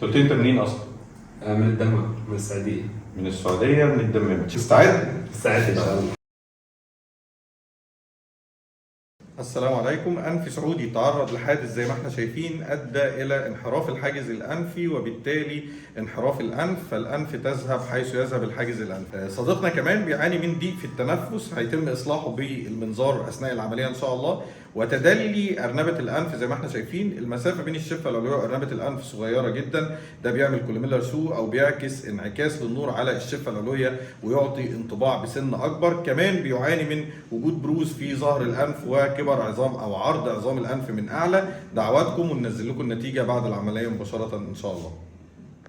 قلت لي انت منين اصلا؟ من الدمام، من السعودية. من السعوديه، من الدمام. مستعد؟ مستعد ان شاء الله. السلام عليكم. أنف سعودي تعرض لحادث زي ما احنا شايفين أدى إلى انحراف الحاجز الأنفي وبالتالي انحراف الأنف، فالأنف تذهب حيث يذهب الحاجز الأنفي. صديقنا كمان بيعاني من ضيق في التنفس، هيتم إصلاحه بالمنظار أثناء العملية إن شاء الله. وتدلي أرنبة الأنف زي ما احنا شايفين، المسافة بين الشفة العلوية وأرنبة الأنف صغيرة جدا، ده بيعمل كولوميلر سو أو بيعكس انعكاس للنور على الشفة العلوية ويعطي انطباع بسن أكبر. كمان بيعاني من وجود بروز في ظهر الأنف وكبر عظام أو عرض عظام الأنف من أعلى. دعواتكم وننزل لكم النتيجة بعد العملية مباشرة إن شاء الله.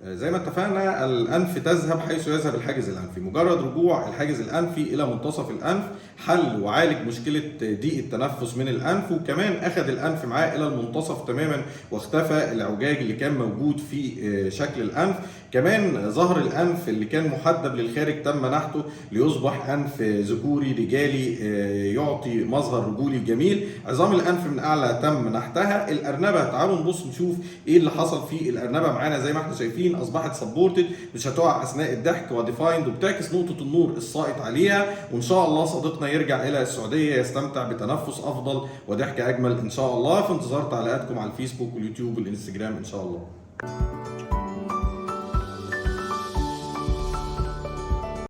زي ما اتفقنا، الانف تذهب حيث يذهب الحاجز الانفي. مجرد رجوع الحاجز الانفي الى منتصف الانف حل وعالج مشكله ضيق التنفس من الانف، وكمان اخذ الانف معاه الى المنتصف تماما واختفى الاعوجاج اللي كان موجود في شكل الانف. كمان ظهر الانف اللي كان محدب للخارج تم نحته ليصبح انف ذكوري رجالي يعطي مظهر رجولي جميل. عظام الانف من اعلى تم نحتها. الارنبه، تعالوا نبص نشوف ايه اللي حصل في الارنبه معانا. زي ما احنا شايفين اصبحت سبورتد، مش هتقع اثناء الضحك، وديفايند، وبتعكس نقطه النور الساقط عليها. وان شاء الله صديقنا يرجع الى السعوديه يستمتع بتنفس افضل وضحك اجمل ان شاء الله. في انتظار تعليقاتكم على الفيسبوك واليوتيوب والانستجرام ان شاء الله.